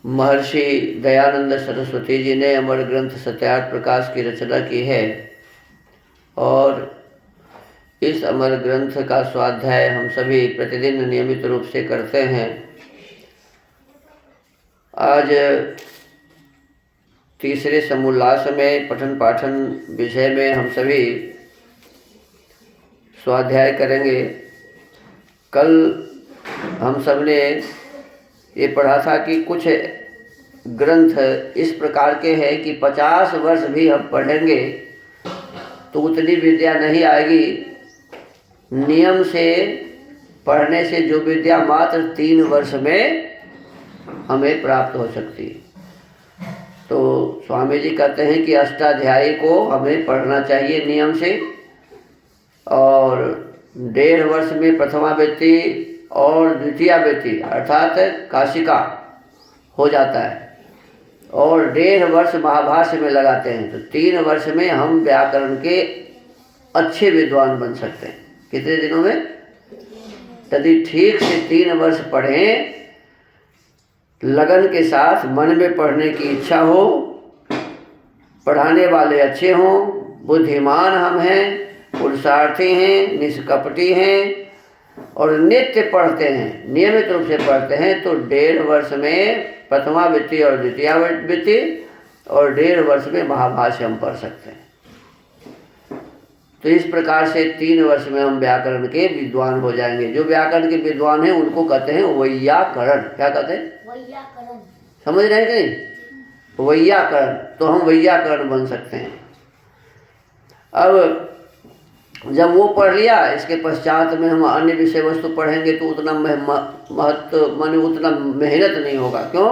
महर्षि दयानंद सरस्वती जी ने अमर ग्रंथ सत्यार्थ प्रकाश की रचना की है और इस अमर ग्रंथ का स्वाध्याय हम सभी प्रतिदिन नियमित रूप से करते हैं। आज तीसरे समोल्लास में पठन पाठन विषय में हम सभी स्वाध्याय करेंगे। कल हम सब ने ये पढ़ा था कि कुछ ग्रंथ इस प्रकार के हैं कि 50 वर्ष भी हम पढ़ेंगे तो उतनी विद्या नहीं आएगी। नियम से पढ़ने से जो विद्या मात्र 3 वर्ष में हमें प्राप्त हो सकती है। तो स्वामी जी कहते हैं कि अष्टाध्यायी को हमें पढ़ना चाहिए नियम से, और 1.5 वर्ष में प्रथमावृत्ति और द्वितीयावृत्ति अर्थात काशिका हो जाता है, और 1.5 वर्ष महाभाष्य में लगाते हैं तो 3 वर्ष में हम व्याकरण के अच्छे विद्वान बन सकते हैं। कितने दिनों में? यदि ठीक से 3 वर्ष पढ़ें, लगन के साथ, मन में पढ़ने की इच्छा हो, पढ़ाने वाले अच्छे हों, बुद्धिमान हम हैं, पुरुषार्थी हैं, निष्कपटी हैं और नित्य पढ़ते हैं, नियमित रूप से पढ़ते हैं तो 1.5 वर्ष में प्रथमावृत्ति और द्वितीयावृत्ति और 1.5 वर्ष में महाभाष्य हम पढ़ सकते हैं। तो इस प्रकार से 3 वर्ष में हम व्याकरण के विद्वान हो जाएंगे। जो व्याकरण के विद्वान हैं उनको कहते हैं वैयाकरण। क्या कहते हैं? वैयाकरण। समझ रहे हैं कि नहीं? वैयाकरण। तो हम वैयाकरण बन सकते हैं। अब जब वो पढ़ लिया, इसके पश्चात में हम अन्य विषय वस्तु पढ़ेंगे तो उतना महत्व माने उतना मेहनत नहीं होगा। क्यों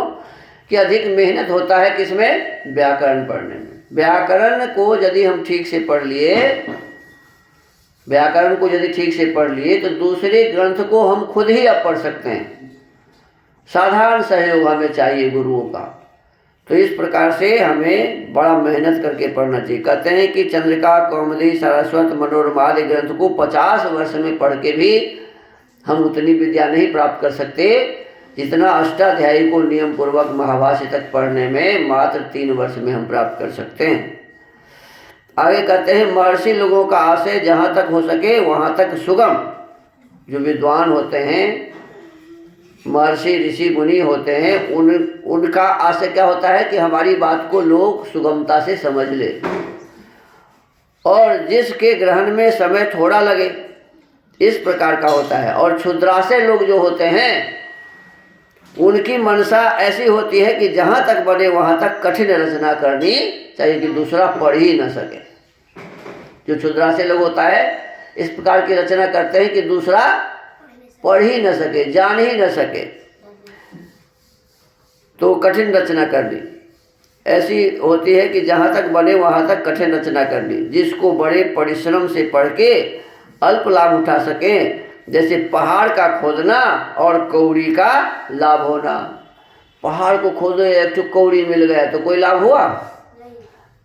कि अधिक मेहनत होता है किसमें? व्याकरण पढ़ने में। व्याकरण को यदि हम ठीक से पढ़ लिए, व्याकरण को यदि ठीक से पढ़ लिए तो दूसरे ग्रंथ को हम खुद ही अब पढ़ सकते हैं। साधारण सहयोग हमें चाहिए गुरुओं का। तो इस प्रकार से हमें बड़ा मेहनत करके पढ़ना चाहिए। कहते हैं कि चंद्रिका, कौमुदी, सारस्वत, मनोरमा आदि ग्रंथ को 50 वर्ष में पढ़ के भी हम उतनी विद्या नहीं प्राप्त कर सकते जितना अष्टाध्यायी को नियम पूर्वक महाभाष्य तक पढ़ने में मात्र 3 वर्ष में हम प्राप्त कर सकते हैं। आगे कहते हैं महर्षि लोगों का आशय जहाँ तक हो सके वहाँ तक सुगम, जो विद्वान होते हैं, महर्षि ऋषि मुनि होते हैं, उनका आशय क्या होता है कि हमारी बात को लोग सुगमता से समझ ले, और जिसके ग्रहण में समय थोड़ा लगे, इस प्रकार का होता है। और क्षुद्राशय लोग जो होते हैं उनकी मनसा ऐसी होती है कि जहाँ तक बने वहाँ तक कठिन रचना करनी चाहिए कि दूसरा पढ़ ही न सके। जो क्षुद्राशय लोग होता है इस प्रकार की रचना करते हैं कि दूसरा पढ़ ही न सके, जान ही न सके, तो कठिन रचना करनी ऐसी होती है कि जहाँ तक बने वहाँ तक कठिन रचना करनी, जिसको बड़े परिश्रम से पढ़ के अल्प लाभ उठा सकें, जैसे पहाड़ का खोदना और कौड़ी का लाभ होना। पहाड़ को खोदो, एक तो कौड़ी मिल गया तो कोई लाभ हुआ?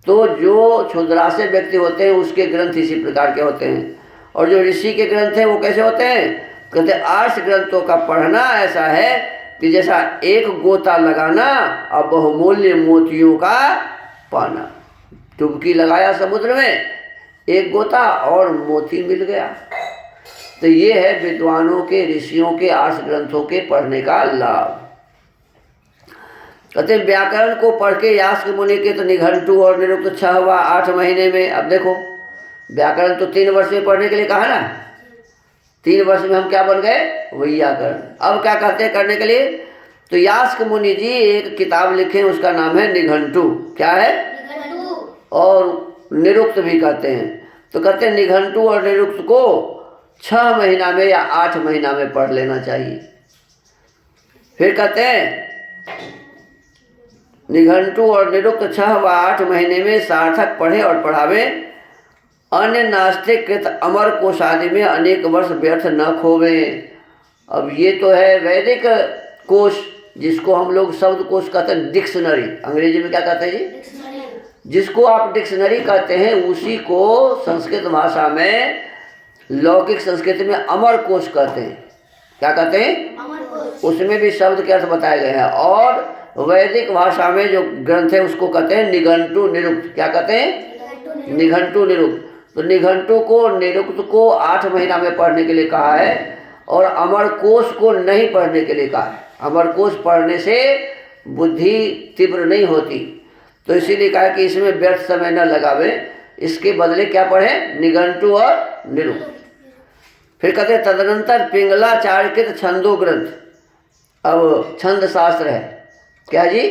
तो जो क्षुद्राशय व्यक्ति होते हैं उसके ग्रंथ इसी प्रकार के होते हैं। और जो ऋषि के ग्रंथ हैं वो कैसे होते हैं? कहते आर्ष ग्रंथों का पढ़ना ऐसा है कि जैसा एक गोता लगाना और बहुमूल्य मोतियों का पाना। डुबकी लगाया समुद्र में, एक गोता और मोती मिल गया। तो ये है विद्वानों के, ऋषियों के आर्ष ग्रंथों के पढ़ने का लाभ। कहते व्याकरण को पढ़ के यास्क मुनि के तो निघंटु और निरुक्त 6 व 8 महीने में। अब देखो व्याकरण तो 3 वर्ष में पढ़ने के लिए कहा ना, 3 वर्ष में हम क्या बन गए? वैयाकरण। अब क्या कहते हैं करने के लिए? तो यास्क मुनि जी एक किताब लिखे, उसका नाम है निघंटु। क्या है? निघंटु। और निरुक्त भी कहते हैं। तो कहते हैं निघंटु और निरुक्त को 6 महीना में या 8 महीना में पढ़ लेना चाहिए। फिर कहते हैं निघंटु और निरुक्त 6 व 8 महीने में सार्थक पढ़े और पढ़ावे, अन्य नास्तिक कृत अमर कोश आदि में अनेक वर्ष व्यर्थ न खोवे। अब ये तो है वैदिक कोश, जिसको हम लोग शब्द कोश कहते हैं, डिक्शनरी। अंग्रेजी में क्या कहते हैं जी? डिक्शनरी। जिसको आप डिक्शनरी कहते हैं उसी को संस्कृत भाषा में, लौकिक संस्कृति में अमर कोश कहते हैं। क्या कहते हैं, उसमें भी शब्द के अर्थ बताए गए हैं। और वैदिक भाषा में जो ग्रंथ है उसको कहते हैं निघंटु निरुक्त। क्या कहते हैं, निघंटु निरुक्त। तो निघंटु को निरुक्त को 8 महीना में पढ़ने के लिए कहा है और अमरकोश को नहीं पढ़ने के लिए कहा है। अमरकोश पढ़ने से बुद्धि तीव्र नहीं होती, तो इसीलिए कहा कि इसमें व्यर्थ समय न लगावे, इसके बदले क्या पढ़ें, निघंटु और निरुक्त। फिर कहते हैं तदनंतर पिंगलाचार्यकृत छंदो ग्रंथ। अब छंद शास्त्र है, क्या जी,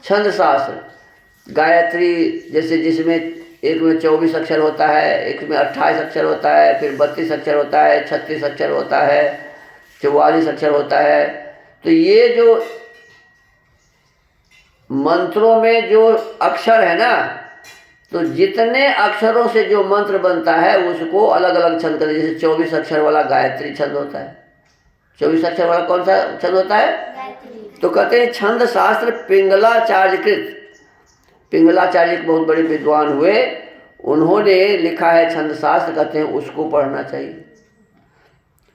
छंद शास्त्र। गायत्री जैसे जिसमें एक में 24 अक्षर होता है, एक में 28 अक्षर होता है, फिर 32 अक्षर होता है, 36 अक्षर होता है, 44 अक्षर होता है। तो ये जो मंत्रों में जो अक्षर है ना, तो जितने अक्षरों से जो मंत्र बनता है उसको अलग अलग छंद करते। जैसे 24 अक्षर वाला गायत्री छंद होता है। 24 अक्षर वाला कौन सा छंद होता है, तो कहते हैं छंद शास्त्र पिंगलाचार्यकृत। पिंगलाचार्य एक बहुत बड़े विद्वान हुए, उन्होंने लिखा है छंद शास्त्र, कहते हैं उसको पढ़ना चाहिए।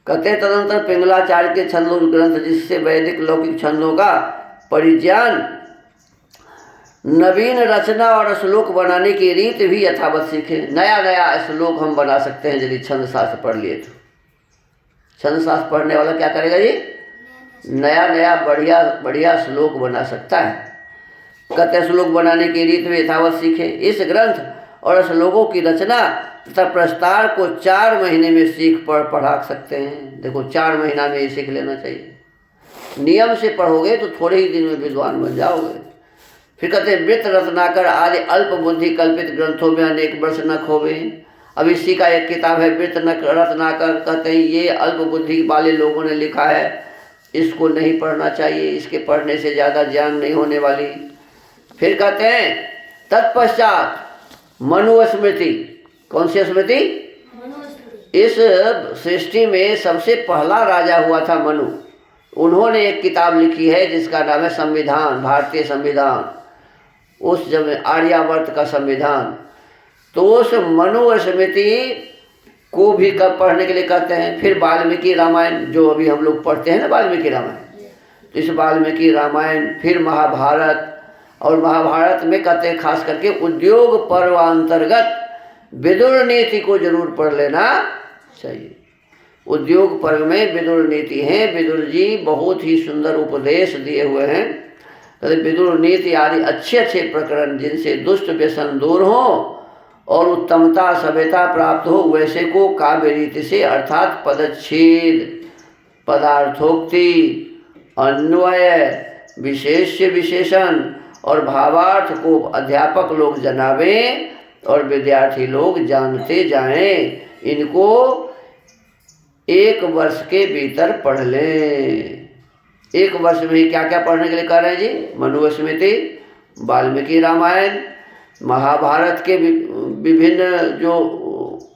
कहते हैं तदनंतर पिंगलाचार्य के छंदों ग्रंथ जिससे वैदिक लौकिक छंदों का परिज्ञान, नवीन रचना और श्लोक बनाने की रीत भी यथावत सीखें। नया नया श्लोक हम बना सकते हैं यदि छंद शास्त्र पढ़ लिए तो। छंद शास्त्र पढ़ने वाला क्या करेगा जी, नया नया बढ़िया बढ़िया श्लोक बना सकता है। कहते हैं श्लोक बनाने की रीत भी यथावत सीखें। इस ग्रंथ और श्लोकों की रचना तथा प्रस्तार को 4 महीने में सीख पढ़ा सकते हैं। देखो 4 महीना में ये सीख लेना चाहिए। नियम से पढ़ोगे तो थोड़े ही दिन में विद्वान बन जाओगे। फिर कहते हैं वृत्त रत्नाकर आदि अल्प बुद्धि कल्पित ग्रंथों में अनेक वर्ष न खोवे। अब इसी का एक किताब है वृत्त रत्नाकर, कहते हैं ये अल्प बुद्धि वाले लोगों ने लिखा है, इसको नहीं पढ़ना चाहिए, इसके पढ़ने से ज़्यादा ज्ञान नहीं होने वाली। फिर कहते हैं तत्पश्चात मनुस्मृति। कौन सी स्मृति, इस सृष्टि में सबसे पहला राजा हुआ था मनु। उन्होंने एक किताब लिखी है जिसका नाम है संविधान, भारतीय संविधान, उस जब आर्यावर्त का संविधान। तो उस मनुस्मृति को भी कब पढ़ने के लिए कहते हैं। फिर वाल्मीकि रामायण जो अभी हम लोग पढ़ते हैं ना, वाल्मीकि रामायण, तो इस वाल्मीकि रामायण, फिर महाभारत। और महाभारत में कहते हैं खास करके उद्योग पर्वांतर्गत विदुर नीति को जरूर पढ़ लेना चाहिए। उद्योग पर्व में विदुर नीति है, विदुर जी बहुत ही सुंदर उपदेश दिए हुए हैं। कहते विदुर नीति आदि अच्छे अच्छे प्रकरण जिनसे दुष्ट व्यसन दूर हो और उत्तमता सभ्यता प्राप्त हो, वैसे को काव्य रीति से अर्थात पदच्छेद, पदार्थोक्ति, अन्वय, विशेष्य विशेषण और भावार्थ को अध्यापक लोग जनावें और विद्यार्थी लोग जानते जाएं। इनको 1 वर्ष के भीतर पढ़ लें। 1 वर्ष में ही क्या क्या पढ़ने के लिए कह रहे हैं जी, मनुस्मृति, वाल्मीकि रामायण, महाभारत के विभिन्न जो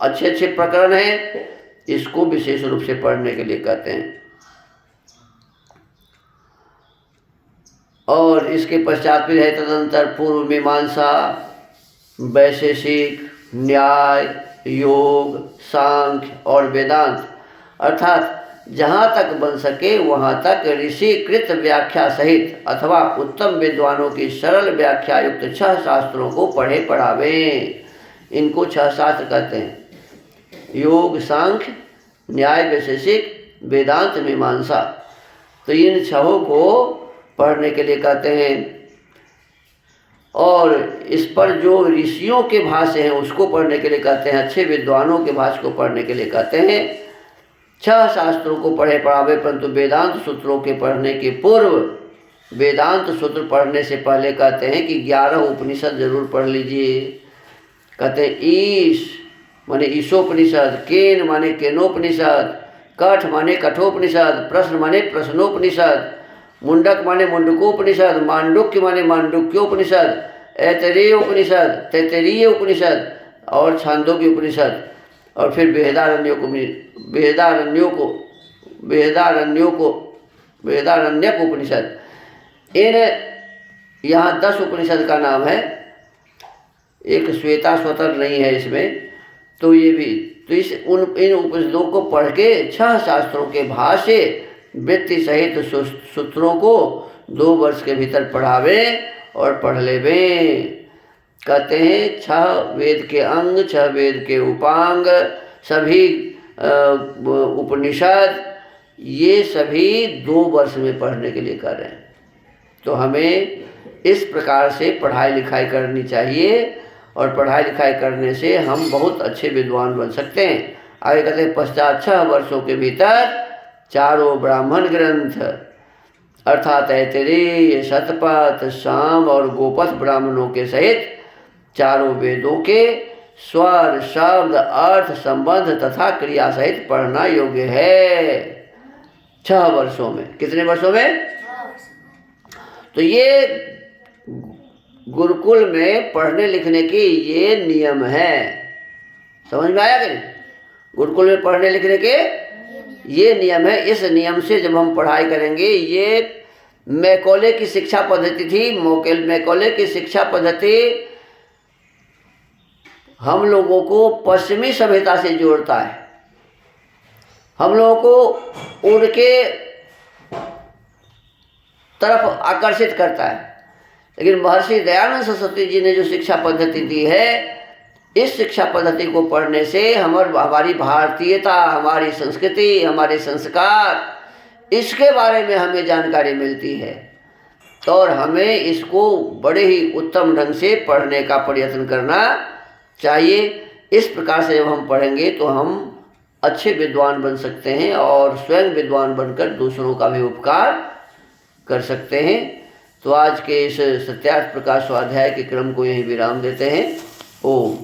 अच्छे अच्छे प्रकरण हैं, इसको विशेष रूप से पढ़ने के लिए कहते हैं। और इसके पश्चात फिर है तदंतर पूर्व मीमांसा, वैशेषिक, न्याय, योग, सांख्य और वेदांत, अर्थात जहाँ तक बन सके वहाँ तक ऋषिकृत व्याख्या सहित अथवा उत्तम विद्वानों की सरल व्याख्या युक्त 6 शास्त्रों को पढ़े पढ़ावें। इनको 6 शास्त्र कहते हैं, योग, सांख्य, न्याय, वैशेषिक, वेदांत, मीमांसा। तो इन 6 को पढ़ने के लिए कहते हैं। और इस पर जो ऋषियों के भाष्य हैं उसको पढ़ने के लिए कहते हैं, अच्छे विद्वानों के भाष्य को पढ़ने के लिए कहते हैं। 6 शास्त्रों को पढ़े पढ़ावे, परंतु वेदांत सूत्रों के पढ़ने के पूर्व, वेदांत सूत्र पढ़ने से पहले कहते हैं कि 11 उपनिषद जरूर पढ़ लीजिए। कहते हैं ईश माने ईशोपनिषद, केन माने केनोपनिषद, कठ माने कठोपनिषद, प्रश्न माने प्रश्नोपनिषद, मुंडक माने मुंडकोपनिषद, मांडुक्य माने मांडुक्योपनिषद, ऐतरेय उपनिषद, तैतरीय उपनिषद और छांदोग्य उपनिषद। और फिर वेदारण्यक उपनिषद। इन यहाँ 10 उपनिषद का नाम है, एक श्वेता स्वतर नहीं है इसमें, तो ये भी तो इन उपनिषदों को पढ़ के 6 शास्त्रों के भाष्य वृत्ति सहित सूत्रों को 2 वर्ष के भीतर पढ़ावे और पढ़ लेवे। कहते हैं 6 वेद के अंग, 6 वेद के उपांग, सभी उपनिषद, ये सभी 2 वर्ष में पढ़ने के लिए कर रहे हैं। तो हमें इस प्रकार से पढ़ाई लिखाई करनी चाहिए और पढ़ाई लिखाई करने से हम बहुत अच्छे विद्वान बन सकते हैं। आगे कहते हैं पश्चात 6 वर्षों के भीतर 4 ब्राह्मण ग्रंथ अर्थात ऐतरेय, शतपथ, साम और गोपथ ब्राह्मणों के सहित 4 वेदों के स्वर, शब्द, अर्थ, संबंध तथा क्रिया सहित पढ़ना योग्य है 6 वर्षों में। कितने वर्षों में? तो ये गुरुकुल में पढ़ने लिखने की ये नियम है। समझ में आया कि नहीं? गुरुकुल में पढ़ने लिखने के ये नियम है। इस नियम से जब हम पढ़ाई करेंगे, ये मैकॉले की शिक्षा पद्धति थी। मैकॉले की शिक्षा पद्धति हम लोगों को पश्चिमी सभ्यता से जोड़ता है, हम लोगों को उनके तरफ आकर्षित करता है। लेकिन महर्षि दयानंद सरस्वती जी ने जो शिक्षा पद्धति दी है, इस शिक्षा पद्धति को पढ़ने से हमारी भारतीयता, हमारी संस्कृति, हमारे संस्कार, इसके बारे में हमें जानकारी मिलती है और हमें इसको बड़े ही उत्तम ढंग से पढ़ने का प्रयत्न करना चाहिए। इस प्रकार से जब हम पढ़ेंगे तो हम अच्छे विद्वान बन सकते हैं और स्वयं विद्वान बनकर दूसरों का भी उपकार कर सकते हैं। तो आज के इस सत्यार्थ प्रकाश स्वाध्याय के क्रम को यहीं विराम देते हैं। ओम।